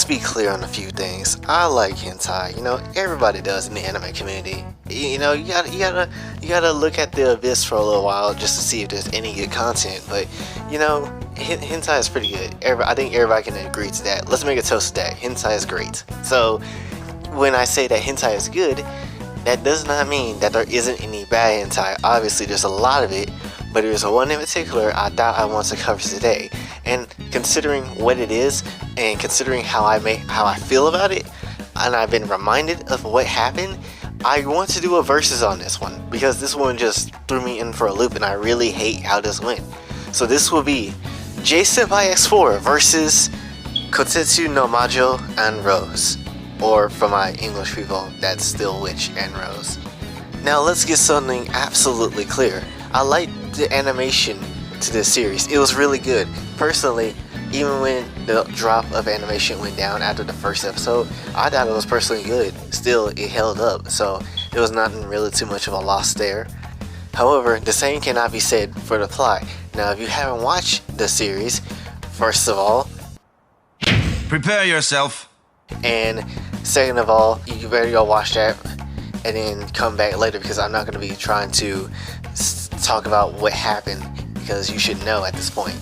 be clear on a few things. I like hentai. You know, everybody does in the anime community. You know, you gotta look at the abyss for a little while just to see if there's any good content. But you know, hentai is pretty good. I think everybody can agree to that. Let's make a toast to that. Hentai is great. So when I say that hentai is good, that does not mean that there isn't any bad hentai. Obviously, there's a lot of it, but there's one in particular I thought I want to cover today. And considering what it is, and considering how I feel about it, and I've been reminded of what happened, I want to do a versus on this one because this one just threw me in for a loop, and I really hate how this went. So this will be JSenpaiX4 versus Kotetsu no Majo Annerose. Or for my English people, that's SteelWitch Annerose. Now let's get something absolutely clear. I like the animation to this series. It was really good. Personally, even when the drop of animation went down after the first episode, I thought it was personally good. Still, it held up, so it was not really too much of a loss there. However, the same cannot be said for the plot. Now, if you haven't watched the series, first of all, prepare yourself. And second of all, you better go watch that and then come back later because I'm not going to be trying to talk about what happened because you should know at this point.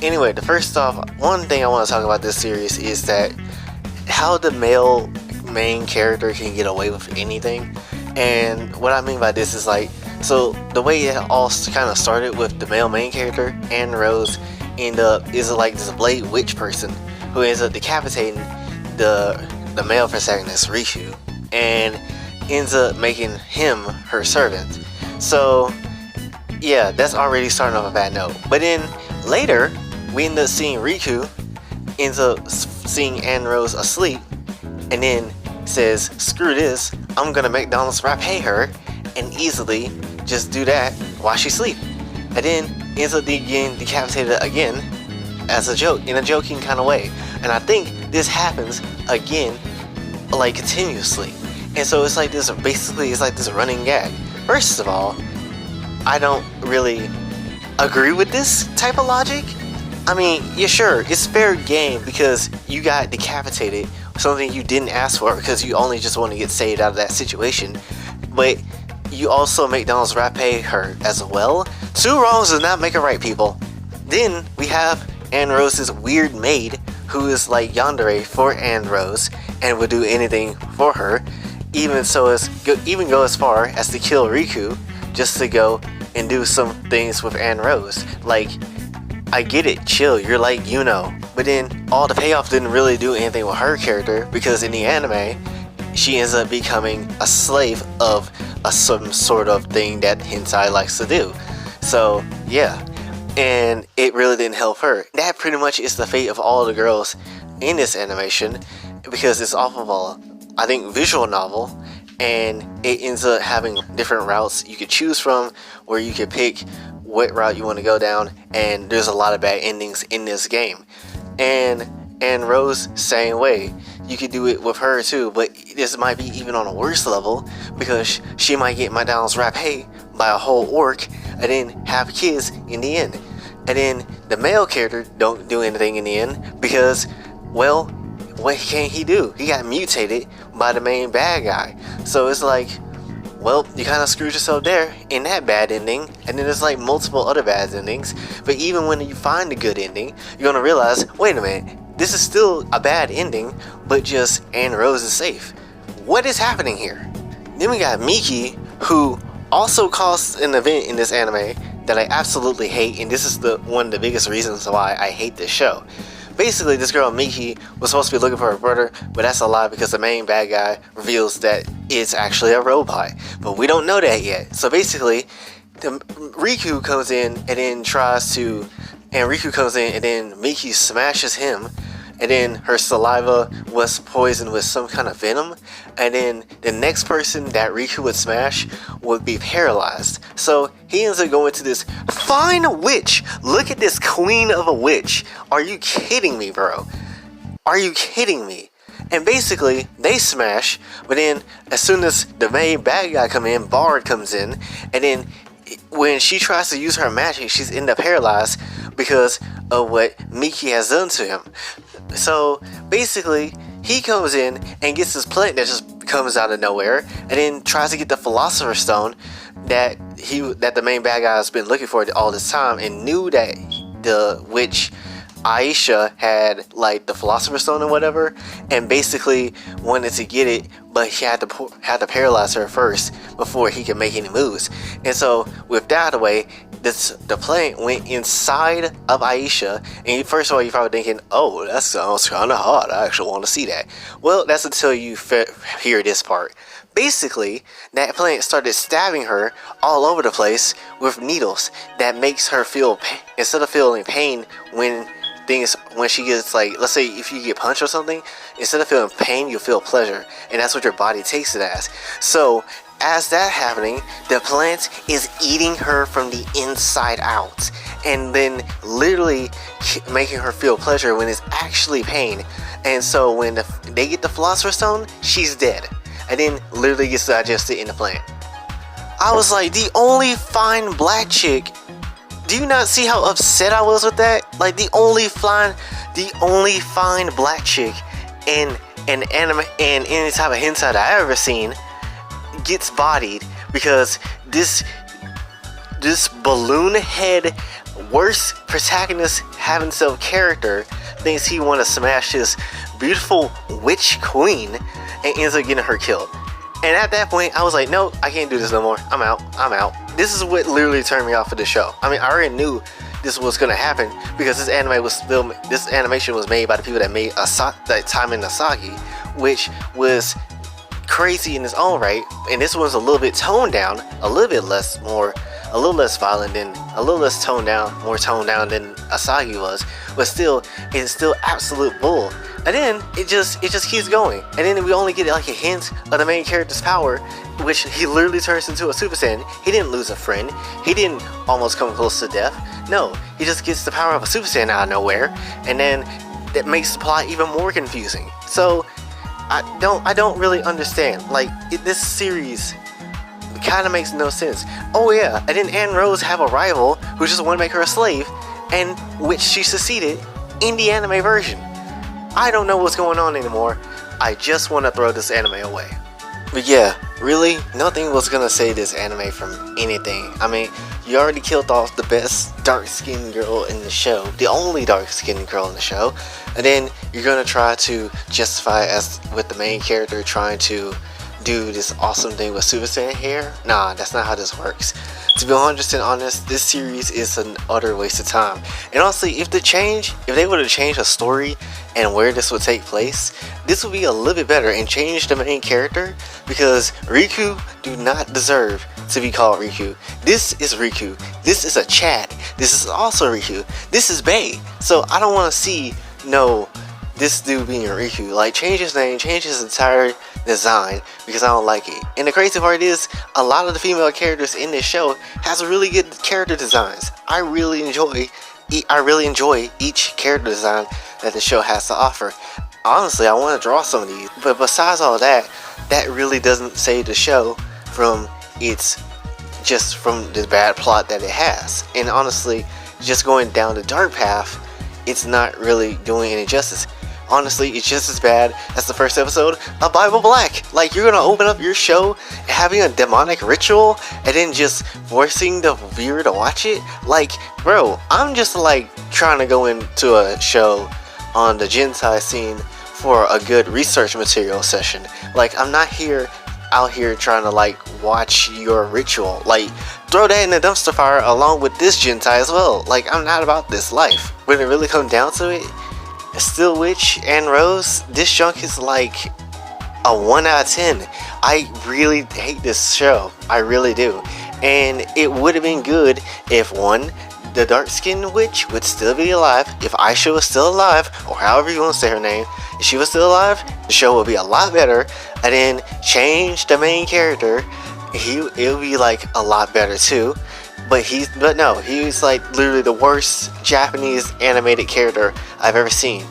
Anyway, the first off, one thing I want to talk about this series is that how the male main character can get away with anything. And what I mean by this is like, so the way it all kind of started with the male main character, Annerose, is like this blade witch person who ends up decapitating the male protagonist Riku and ends up making him her servant. So yeah, that's already starting off a bad note. But then later we end up seeing Riku ends up seeing Annerose asleep and then says, screw this, I'm gonna McDonald's pay her and easily just do that while she sleep, and then ends up getting decapitated again as a joke, in a joking kind of way. And I think this happens again, like continuously. And so it's like this, basically it's like this running gag. First of all, I don't really agree with this type of logic. I mean, yeah, sure, it's fair game because you got decapitated, something you didn't ask for because you only just want to get saved out of that situation. But you also McDonald's pay her as well. Two wrongs does not make a right, people. Then we have Annerose's weird maid, who is like yandere for Annerose and would do anything for her, even go as far as to kill Riku just to go and do some things with Annerose. Like, I get it, chill, you're like, you know, but then all the payoff didn't really do anything with her character because in the anime she ends up becoming a slave of some sort of thing that hentai likes to do. So yeah, and it really didn't help her. That pretty much is the fate of all the girls in this animation because it's off of a, I think, visual novel, and it ends up having different routes you could choose from where you could pick what route you want to go down, and there's a lot of bad endings in this game. And Rose, same way. You could do it with her too, but this might be even on a worse level because she might get McDonald's pay by a whole orc and then have kids in the end. And then the male character don't do anything in the end because, well, what can he do? He got mutated by the main bad guy. So it's like, well, you kind of screwed yourself there in that bad ending. And then there's like multiple other bad endings. But even when you find a good ending, you're gonna realize, wait a minute, this is still a bad ending, but just Annerose is safe. What is happening here? Then we got Miki, who also caused an event in this anime that I absolutely hate, and this is one of the biggest reasons why I hate this show. Basically, this girl Miki was supposed to be looking for her brother, but that's a lie because the main bad guy reveals that it's actually a robot. But we don't know that yet. So basically, Riku comes in and then Miki smashes him, and then her saliva was poisoned with some kind of venom, and then the next person that Riku would smash would be paralyzed. So he ends up going to this fine witch. Look at this queen of a witch. Are you kidding me, bro? Are you kidding me? And basically, they smash, but then as soon as the main bad guy Bard comes in, and then when she tries to use her magic, she's end up paralyzed because of what Miki has done to him. So basically, he comes in and gets this plant that just comes out of nowhere, and then tries to get the Philosopher's Stone that the main bad guy has been looking for all this time, and knew that the witch Aisha had like the Philosopher's Stone or whatever, and basically wanted to get it, but he had to paralyze her first before he could make any moves. And so with that out of the way, the plant went inside of Aisha, and first of all, you're probably thinking, oh, that sounds kind of hot, I actually want to see that. Well, that's until you hear this part. Basically, that plant started stabbing her all over the place with needles that makes her feel instead of feeling pain when she gets, like, let's say if you get punched or something, instead of feeling pain, you feel pleasure, and that's what your body takes it as. So as that happening, the plant is eating her from the inside out, and then literally making her feel pleasure when it's actually pain. And so when they get the Philosopher's Stone, she's dead, and then literally gets digested in the plant. I was like, the only fine black chick. Do you not see how upset I was with that? Like, the only fine black chick in an anime and any type of hentai I ever seen gets bodied because this balloon head worst protagonist having self character thinks he want to smash this beautiful witch queen and ends up getting her killed. And at that point, I was like, no, I can't do this no more. I'm out. This is what literally turned me off of the show. I mean, I already knew this was gonna happen because this animation was made by the people that made that time in Asagi, which was crazy in its own right. And this was a little bit toned down, a little less violent than, more toned down than Asagi was, but still, it's still absolute bull. And then it just keeps going, and then we only get like a hint of the main character's power, which he literally turns into a Super Saiyan. He didn't lose a friend, he didn't almost come close to death. No, he just gets the power of a Super Saiyan out of nowhere, and then that makes the plot even more confusing. So I don't really understand. Like, this series kind of makes no sense. Oh yeah, and then Annerose have a rival who just want to make her a slave, and which she succeeded in the anime version. I don't know what's going on anymore. I just want to throw this anime away. But yeah, really, nothing was gonna save this anime from anything. I mean, you already killed off the best dark-skinned girl in the show, the only dark-skinned girl in the show, and then you're gonna try to justify as with the main character trying to do this awesome thing with Super Saiyan hair. Nah, that's not how this works. To be 100% honest, this series is an utter waste of time. And honestly, if they would have changed the story and where this would take place, this would be a little bit better, and change the main character, because Riku do not deserve to be called Riku. This is Riku. This is a Chad. This is also Riku. This is Bae. So I don't want to see this dude being Riku. Like, change his name, change his entire design, because I don't like it. And the crazy part is, a lot of the female characters in this show has really good character designs. I really enjoy each character design that the show has to offer. Honestly, I want to draw some of these, but besides all that really doesn't save the show from the bad plot that it has. And honestly, just going down the dark path, it's not really doing any justice. Honestly, it's just as bad as the first episode of Bible Black. Like, you're gonna open up your show having a demonic ritual and then just forcing the viewer to watch it? Like, bro, I'm just like trying to go into a show on the Gentai scene for a good research material session. Like, I'm not out here trying to like watch your ritual. Like, throw that in the dumpster fire along with this Gentai as well. Like, I'm not about this life. When it really comes down to it, SteelWitch and Rose, this junk is like a 1 out of 10. I really hate this show. I really do. And it would have been good if, one, the dark-skinned witch would still be alive. If Aisha was still alive, or however you want to say her name, if she was still alive, the show would be a lot better. And then change the main character. It would be like a lot better too. But no, he's like literally the worst Japanese animated character I've ever seen.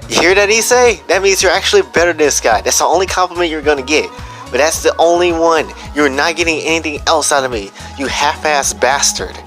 You hear that, Issei? That means you're actually better than this guy. That's the only compliment you're gonna get. But that's the only one. You're not getting anything else out of me, you half-ass bastard.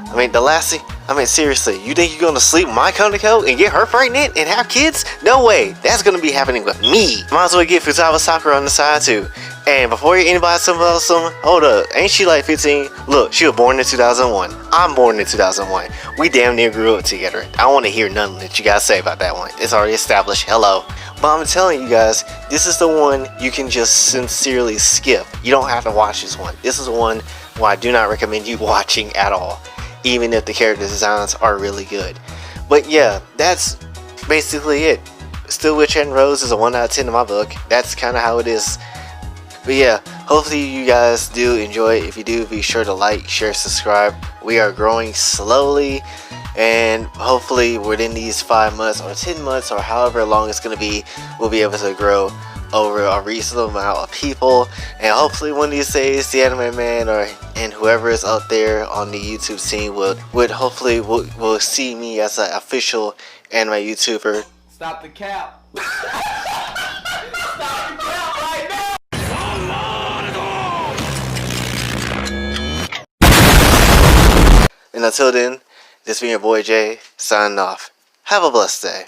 I mean, the last thing, I mean, seriously, you think you're gonna sleep with my Kaneko and get her pregnant and have kids? No way, that's gonna be happening with me. Might as well get Futaba Sakura on the side too. And before anybody else, hold up, ain't she like 15? Look, she was born in 2001. I'm born in 2001. We damn near grew up together. I don't want to hear nothing that you guys say about that one. It's already established. Hello. But I'm telling you guys, this is the one you can just sincerely skip. You don't have to watch this one. This is the one where I do not recommend you watching at all, even if the character designs are really good. But yeah, that's basically it. SteelWitch Annerose is a 1 out of 10 in my book. That's kind of how it is. But yeah, hopefully you guys do enjoy it. If you do, be sure to like, share, subscribe. We are growing slowly, and hopefully within these 5 months or 10 months or however long it's going to be, we'll be able to grow over a reasonable amount of people. And hopefully one of these days the Anime Man and whoever is out there on the YouTube scene would hopefully will see me as an official anime YouTuber. Stop the cap. Stop the cap right now. And until then, this being your boy Jay, signing off. Have a blessed day.